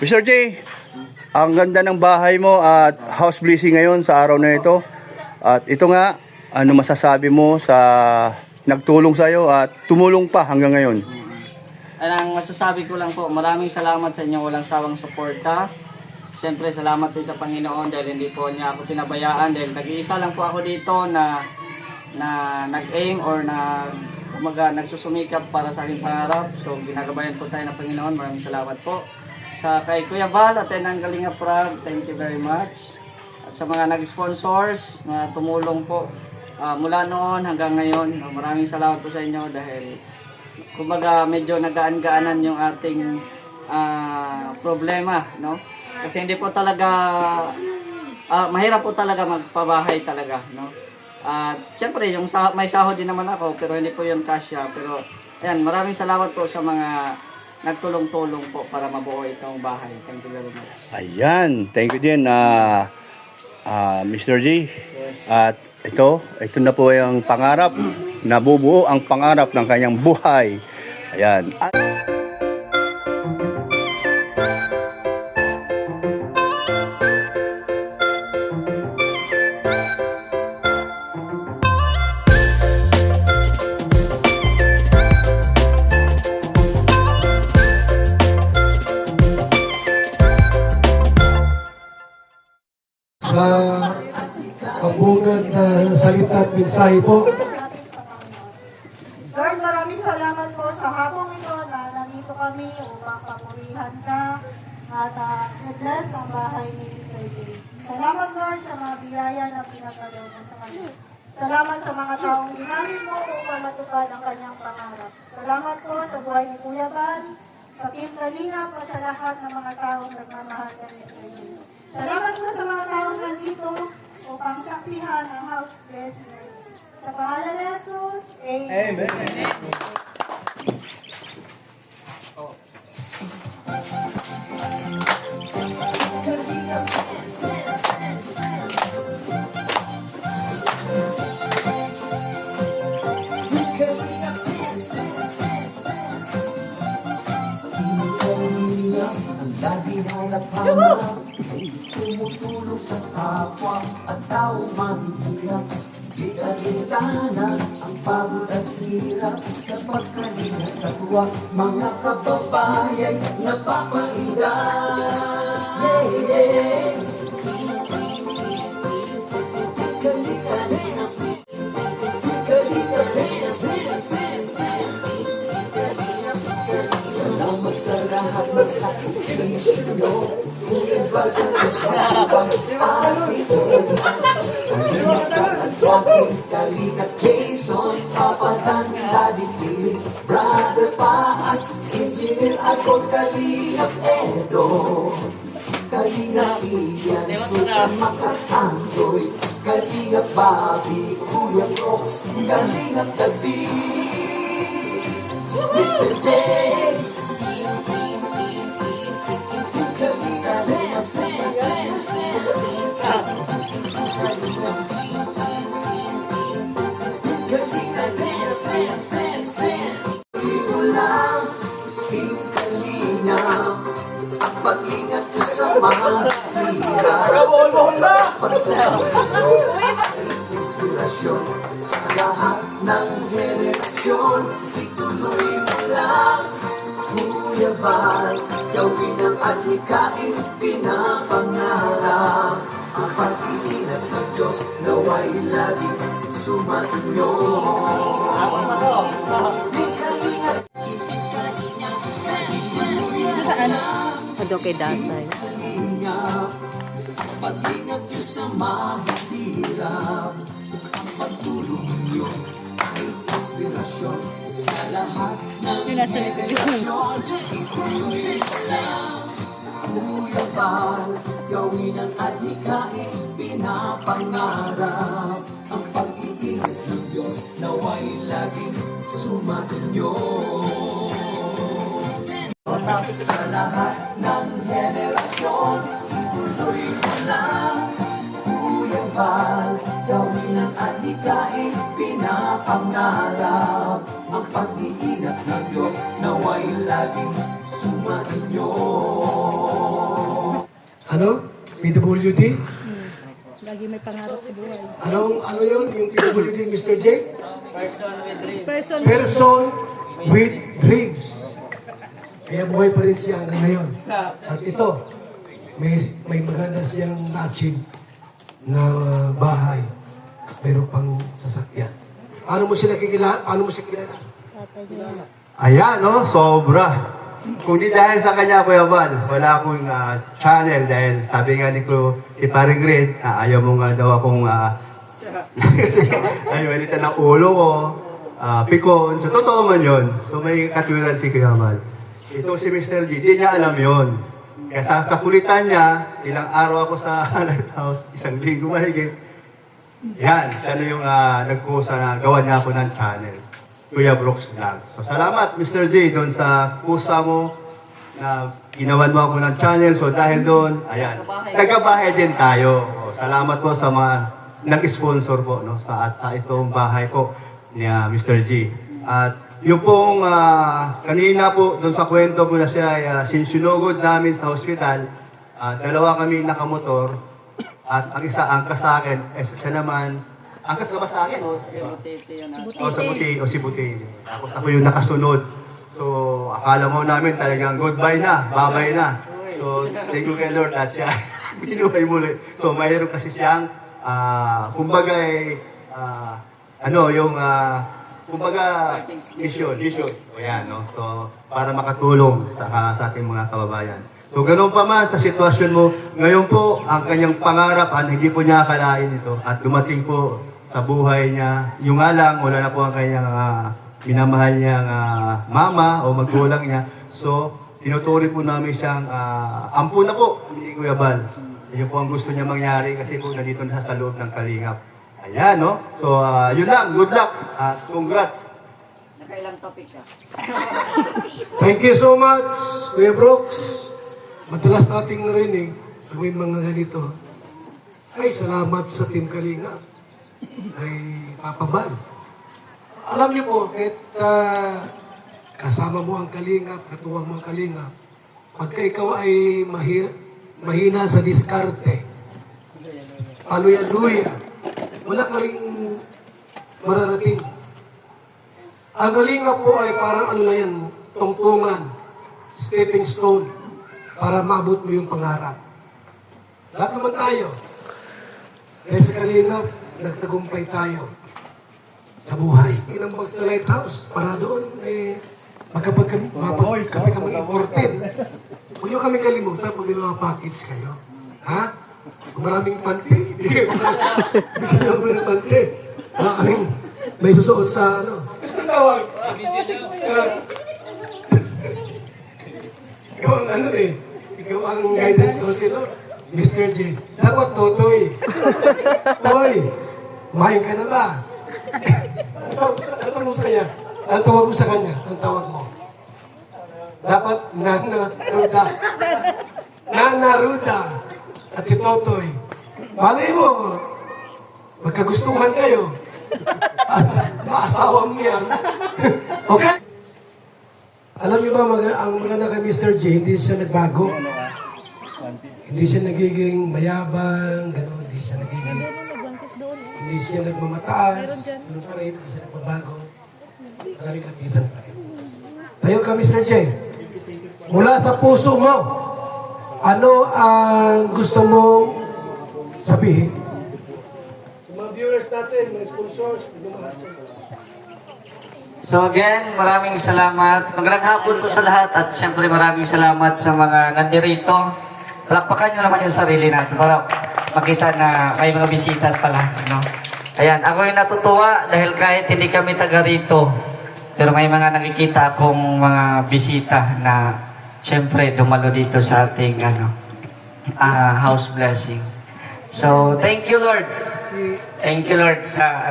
Mr. J, ang ganda ng bahay mo at house blessing ngayon sa araw na ito. At ito nga, ano masasabi mo sa nagtulong sa'yo at tumulong pa hanggang ngayon? Ang masasabi ko lang po, maraming salamat sa inyong walang sawang suporta. Siyempre, salamat din sa Panginoon dahil hindi po niya ako pinabayaan. Dahil nag-iisa lang po ako dito na nag-aim or nagsusumikap para sa aking pangarap. So, ginagabayan po tayo ng Panginoon. Maraming salamat po. Sa kay Kuya Val at ng Kalinga Prab, thank you very much. At sa mga nag-sponsors na tumulong po mula noon hanggang ngayon, maraming salamat po sa inyo dahil kumbaga medyo nagaan-gaanan yung ating problema, no? Kasi hindi po talaga mahirap po talaga magpabahay talaga, no? At siyempre yung may sahod din naman ako pero hindi po yung kasya, pero ayan, maraming salamat po sa mga nagtulong-tulong po para mabuo itong bahay. Thank you very much. Ayan, thank you din Mr. J. Yes. At ito na po yung pangarap, nabubuo ang pangarap ng kanyang buhay. Ayan. Sa pambunan na salita at mensahe po. Lord, maraming salamat po sa hapong ito na nandito kami upang papurihan ka at i-bless ang bahay ni Mr. J. Salamat, Lord, sa mga biyaya na pinagkaloob mo sa kanya. Salamat sa mga taong ginamit mo upang matupad ang kanyang pangarap. Salamat po sa buhay ni Kuya Van, sa Team Kalingap at sa lahat ng mga taong nagmamahal kay Mr. J. Salamat po sa mga taong nandito upang saksihan ang house blessing. Sa pangalan ni Jesus, Amen. Ang lagi na napangarap, tumutulong sa kapwa at tao mahihirap. Di alintana ang pagod at hirap sa pagkalinga sa tuwa. Mga kababayan napapainda. Salamat sa lahat ng sakripisyo nyo. Iba sa kaswapang ating at Jackie, Kalinga, Jason, Papatan, Daddy P, Brother Paas, Engineer Alcon, Kalinga, Edo, Kalinga, Ian, Super Makatandoy, Kalinga, Bobby, Kuya Brooks, Kalinga, David, Mr. J. Pag-ingat ko sa mga hirap, inspirasyon sa lahat ng henerasyon. Ituloy mo lang, Kuya Val, gawin ang adhikain pinapangarap. Ang pag-iingat ng Diyos naway laging sumainyo. Ado kay Dasay. Pag-ingat nyo sa mahirap, ang pagtulong nyo ay inspirasyon sa lahat ng henerasyon. Ituloy mo lang, Kuya Val, gawin ang adhikain pinapangarap. Ang pag-iingat ng Diyos naway laging sumainyo. Sa lahat ng henerasyon, ituloy mo lang, Kuya Val, gawin ang adhikain pinapangarap. Ang pag-iingat ng Diyos naway laging sumainyo. PWD? Lagi may pangarap sa buhay. Ano yun? Yung PWD, Mr. J? Person. Person with dreams. Kaya buhay pa rin siya hanggang ngayon. At ito, may maganda siyang na-achieve na bahay at meron pang sasakyan. Paano mo siya nakikilala? Paano mo siya kilala? Ayan, no? Sobra. Kung di dahil sa kanya, Kuya Val, wala akong channel dahil sabi nga ni Paring Red, ayaw mo nga daw akong kasi ay malita ng ulo ko, pikon. So, totoo man yun. So, may katwiran si Kuya Val. Ito si Mr. G, di niya alam yun. Kaya sa kakulitan niya, ilang araw ako sa lighthouse, isang linggo mahigit. Yan, siya na yung nagkusa na gawa niya ako ng channel. Kuya Brooks Vlog. So, salamat Mr. J doon sa kusa mo na ginawan mo ako ng channel. So, dahil doon, ayan, nagkabahay din tayo. O, salamat po sa mga nag-sponsor po no, sa itong bahay po ni Mr. G. At yung pong kanina po doon sa kwento ko na siya ay sinunugod namin sa hospital. Dalawa kami nakamotor at ang isa angkas sa akin, siya naman angkas ka ba sa akin? O sa buti, o si buti. Tapos ako yung nakasunod. So akala mo namin talagang goodbye na, babay na. So thank you kay Lord at siya binuhay muli. So mayroon kasi siyang kumbaga kumbaga, mission. O yan, no? So, para makatulong sa ating mga kababayan. So, ganun pa man sa sitwasyon mo, ngayon po, ang kanyang pangarap, hindi po niya akalain ito. At dumating po sa buhay niya, yung nga lang, wala na po ang kanyang minamahal niyang mama o magulang niya. So, tinuturi po namin siyang ampun na po, hindi Kuya Bal. Yun po ang gusto niya mangyari kasi po nandito na sa loob ng kalingap. Ayan, no? So, yun lang. Good luck. Congrats. Nakailang topic siya. Thank you so much, Kuya Brooks. Madalas nating narinig, pag may mga ganito, ay salamat sa Team Kalinga, ay Papa Bal. Alam niyo po, kahit kasama mo ang Kalinga, katuwang mo ang Kalinga, pagka ikaw ay mahina sa diskarte, paluya-luya, wala ka rin mararating. Ang Kalinga po ay parang ano na yan, tungtungan, stepping stone, para maabot mo yung pangarap. Lahat naman tayo. Kaya sa Kalinga, nagtagumpay tayo sa buhay. Inambag sa lighthouse, para doon, magkapag kami mag-imported. Huwag nyo kami kalimutan pag may mga package kayo. Ha? Kung maraming panty, bigyan mo ng panty. May susuot sa ano. Gusto tawag. Ikaw ang ano eh. Ikaw ang guidance counselor. Mr. J. Dapat Totoy. Toy, kumain ka na ba? Ano tawag mo sa kanya? Ano tawag mo sa kanya? Ano tawag mo? Dapat Nana Ruda. Nana Ruda. At si Totoy. Malay mo, magkagustuhan kayo. Maasawa mo yan. Okay? Alam niyo ba, ang maganda kay Mr. J, hindi siya nagbago. Hindi siya nagiging mayabang, gano'n, hindi siya nagmamataas, gano'n pa rin, hindi siya nagbabago. Maraming lapitan pa rin. Tayo ka, Mr. J. Mula sa puso mo, ano ang gusto mo sabihin? Sa mga viewers natin, mga sponsors, So again, maraming salamat. Magandang hapon po sa lahat at siyempre maraming salamat sa mga nandirito. Palakpakan nyo naman yung sarili natin para makita na may mga bisita pala. No? Ayan, ako yung natutuwa dahil kahit hindi kami taga rito, pero may mga nakikita akong mga bisita na siyempre dumalo dito sa ating house blessing. So, thank you Lord. Thank you Lord sa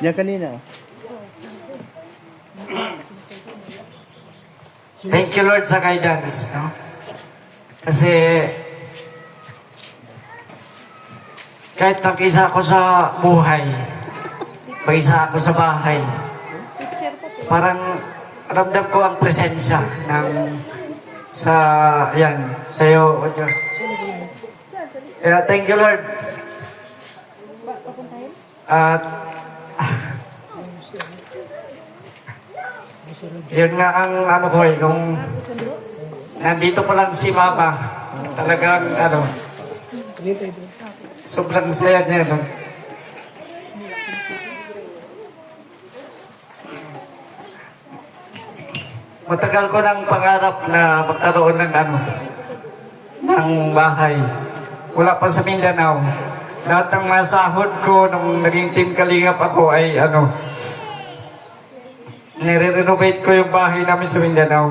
Yan kanina. Thank you Lord sa guidance, no? Kasi kahit nag-isa ako sa buhay, pag-isa ako sa bahay, parang ramdam ko ang presensya ng sa, yan, sa iyo, O Diyos. Kaya thank you, Lord. At, yun nga ang ano ko kung nandito pa lang si Mama, talagang sobrang saya niya. Matagal ko ng pangarap na magkaroon ng ng bahay. Wala pa sa Mindanao. Lahat ng masahod ko nung naging team kalingap ako ay nire-renovate ko yung bahay namin sa Mindanao.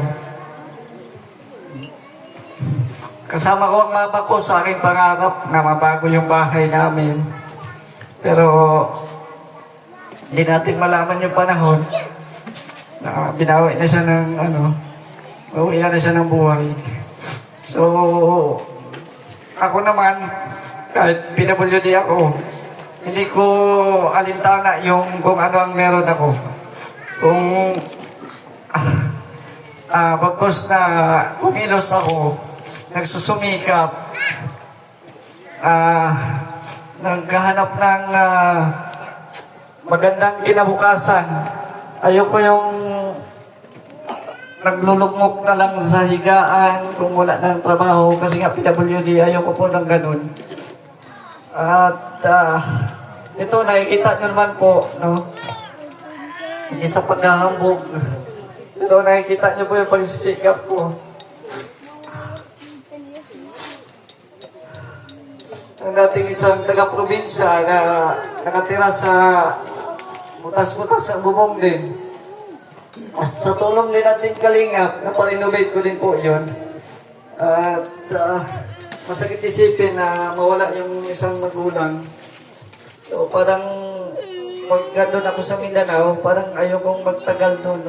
Kasama ko ang mama ko sa aking pangarap na mabago yung bahay namin. Pero hindi natin malaman yung panahon na binawi na siya ng bawian na siya ng buhay. So, ako naman, kahit PWD ako, hindi ko alintana yung kung ano ang meron ako. Kung pagkos na kumilos ako, nagsusumikap, naghahanap ng magandang kinabukasan. Ayoko yung naglulugmok na lang sa higaan kung wala ng trabaho kasi nga PWD, ayoko po ng ganun. At ito nakikita nyo naman po, hindi sa paghahambog, pero nakikita nyo po yung pagsisikap ko. Ang dating isang taga-probinsya na nakatira sa butas-butas sa bubong din. At sa tulong din natin kalingap, naparinovate ko din po yun. At masakit isipin na mawala yung isang magulang. So parang pag doon ako sa Mindanao, parang ayokong magtagal doon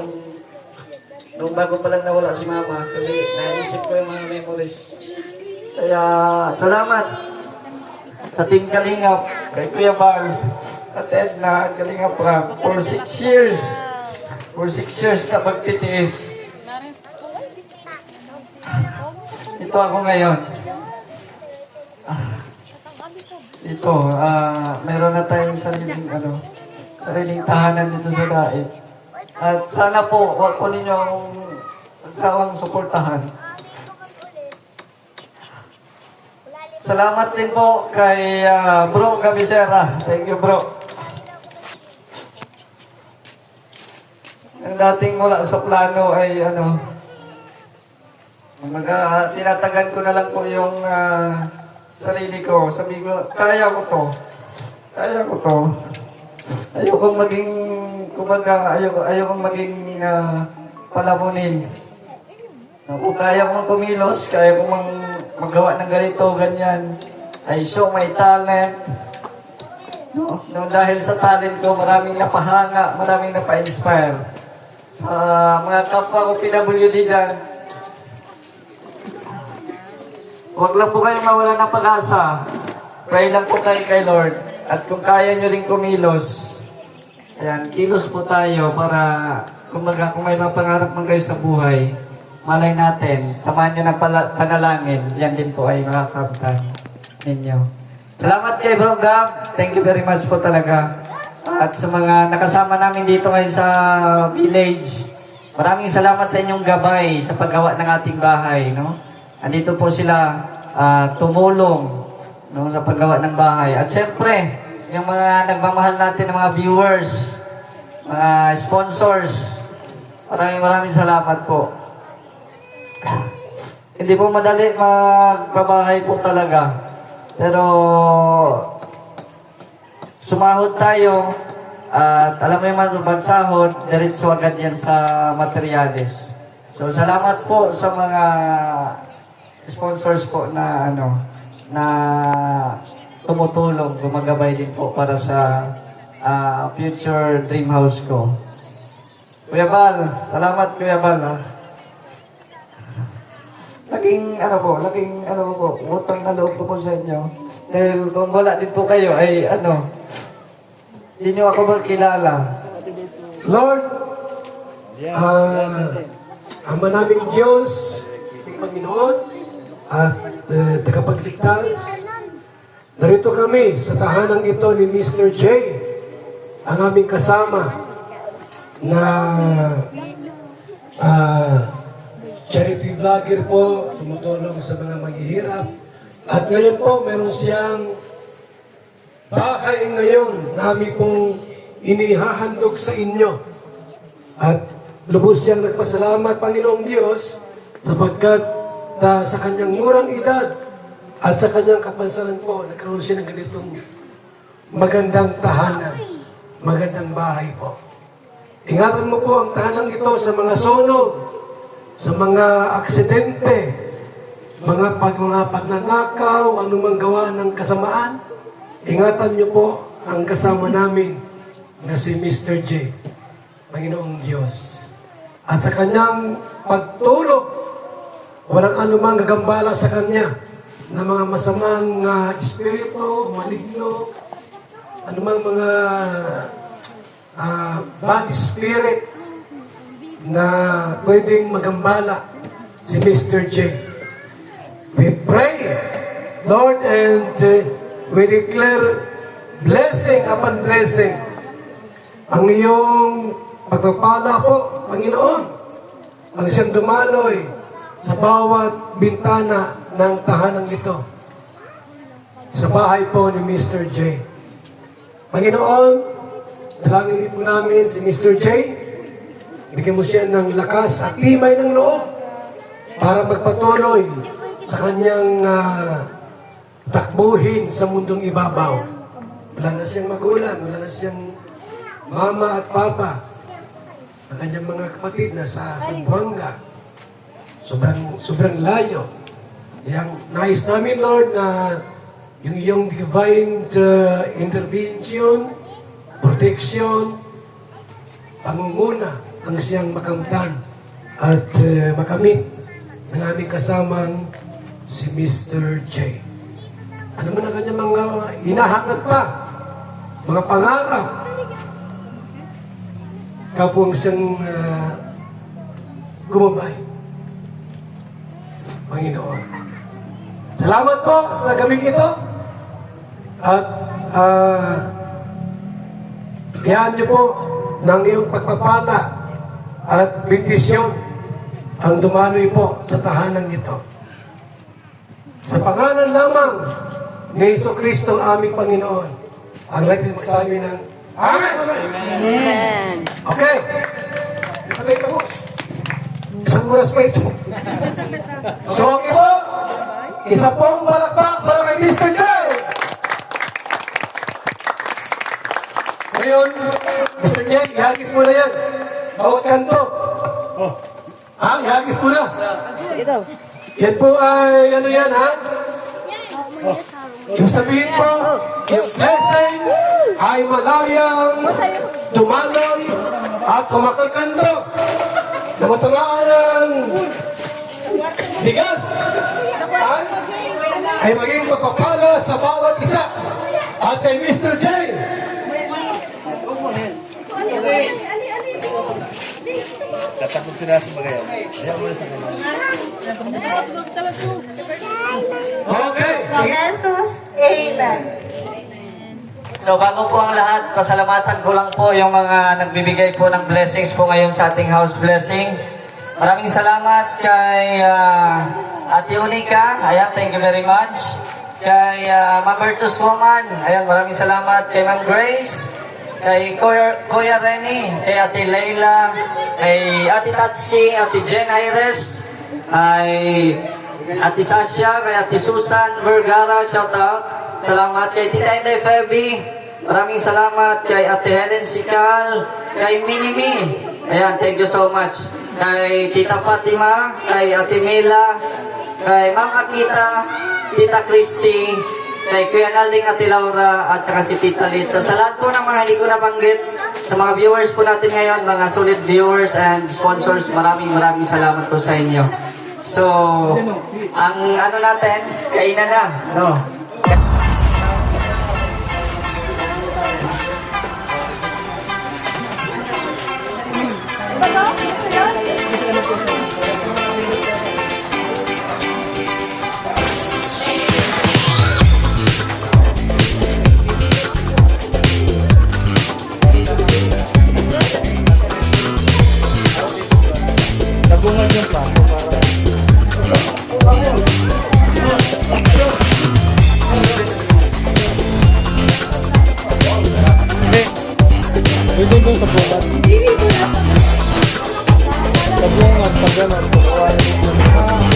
nung bago pa lang nawala si Mama kasi naisip ko yung mga memories. Kaya salamat sa Team Kalingap, kay Kuya Bal, at Edna, Kalingap Rap, for 6 years. For 6 years na pagtitiis. Ito ako ngayon. Ito, meron na tayong sariling tahanan dito sa Daet. At sana po, huwag po ninyo ang magsawang suportahan. Salamat din po kay Bro Cabisera. Thank you, bro. Ang dating wala sa plano ay tinatagan ko na lang po yung sarili ko. Sabi ko, kaya ko to. Kaya ko to. Ayokong maging, ayokong maging palamunin. Kung kaya kong kumilos, kaya kong magawa ng ganito, ganyan. I show my talent. No, dahil sa talent ko, maraming napahanga, maraming napa-inspire. Sa mga kapwa ko PWD dyan, huwag lang po kayong mawala ng pag-asa. Pray lang po tayo kay Lord. At kung kaya nyo rin kumilos, ayan, kilos po tayo para kung may mga pangarap man kayo sa buhay, malay natin, samahan nyo ng panalangin, yan din po ay makakamtan ninyo. Salamat kay Bro Gab. Thank you very much po talaga. At sa mga nakasama namin dito ngayon sa village, maraming salamat sa inyong gabay sa paggawa ng ating bahay. Andito po sila tumulong sa paggawa ng bahay. At syempre, yung mga nagmamahal natin ng mga viewers, mga sponsors, maraming salamat po. Hindi po madali magbabahay po talaga. Pero sumahod tayo at alam mo yung magsahod, diretso agad yan sa materyales. So salamat po sa mga sponsors po na na tumutulong, gumagabay din po para sa future dream house ko. Kuya Bal, salamat Kuya Bal. Laking utang na loob ko po sa inyo. Dahil kung wala din po kayo, ay hindi nyo ako magkilala. Lord, Ama naming Diyos, Panginoon at tagapagligtas. Narito kami sa tahanang ito ni Mr. J, ang aming kasama na charity vlogger po, tumutulong sa mga maghihirap. At ngayon po, meron siyang bahay ngayon na aming pong inihahandog sa inyo. At lubos siyang nagpasalamat, Panginoong Diyos, sapagkat sa kanyang murang edad at sa kanyang kapansanan po, nagkaroon siya ng ganitong magandang tahanan, magandang bahay po. Ingatan mo po ang tahanang ito sa mga sunog, sa mga aksidente, mga pagnanakaw, anumang gawa ng kasamaan. Ingatan niyo po ang kasama namin na si Mr. J, Panginoong Diyos. At sa kanyang pagtulog, walang anumang gagambala sa kanya na mga masamang espiritu, maligno, anumang mga bad spirit na pwedeng magambala si Mr. J. We pray, Lord, and we declare blessing upon blessing. Ang iyong pagpapala po, Panginoon, ang siyang dumaloy sa bawat bintana ng tahanang ito. Sa bahay po ni Mr. J. Panginoon, dalangin po namin si Mr. J. Bigyan mo siya ng lakas at tibay ng loob para magpatuloy sa kanyang takbuhin sa mundong ibabaw. Wala na siyang magulang, wala na siyang mama at papa. Ang kanyang mga kapatid na sa Zamboanga. Sobrang layo. Yang nais namin, Lord, na yung iyong divine intervention, protection, pangunguna ang siyang makamtan at makamit ng aming kasamang si Mr. J. Ano man ang kanyang mga hinahangat pa, mga pangarap, kapong siyang gumabay. Panginoon. Salamat po sa gabing ito. At bigyan niyo po ng iyong pagpapala at bendisyon ang dumaloy po sa tahanan ito. Sa pangalan lamang ni Jesucristo ang aming Panginoon, ang natin magsabi ng Amen! Amen. Okay. Okay, tapos. Isang oras pa ito. So, ang iba, isa pong palakpak para kay Mr. J. Ngayon, Mr. J, ihagis mo na yan. Bawat kanto. Ihagis mo na. Ito. Yan po ay, ano yan, ha? Yung sabihin po, yung blessing ay malayang dumaloy at kumakakanto na matamaan ng bigas ay maging magpapala sa bawat isa. At kay Mr. J, Tatakot sila sa bagayan. Ayaw mo na sa kanila. okay. Jesus, Amen. So bago po ang lahat, pasalamatan ko lang po yung mga nagbibigay po ng blessings po ngayon sa ating house blessing. Maraming salamat kay Ate Unica, ayan, thank you very much. Kay Ma'am Bertus Woman, ayan, maraming salamat. Kay Ma'am Grace, kay Kuya Renny, kay Ate Leila, kay Ate Tatski, Ate Jen Ayres, ay Ate Sasha, kay Ate Susan Vergara, shout out. Salamat kay Tita Inday Feby. Maraming salamat kay Ate Helen Sikal, kay Minimi. Ayan, thank you so much. Kay Tita Fatima, kay Ate Mila, kay Ma'am Akita, Tita Christy, kay Kuya Nalding, Ate Laura, at saka si Tita Litsa. Sa lahat po ng mga hindi ko nabanggit, sa mga viewers po natin ngayon, mga solid viewers and sponsors, maraming salamat po sa inyo. So, ang ano natin, kainan na, no? Pwede doon sa bukat. Sa bungat, pag gano'n, kukuha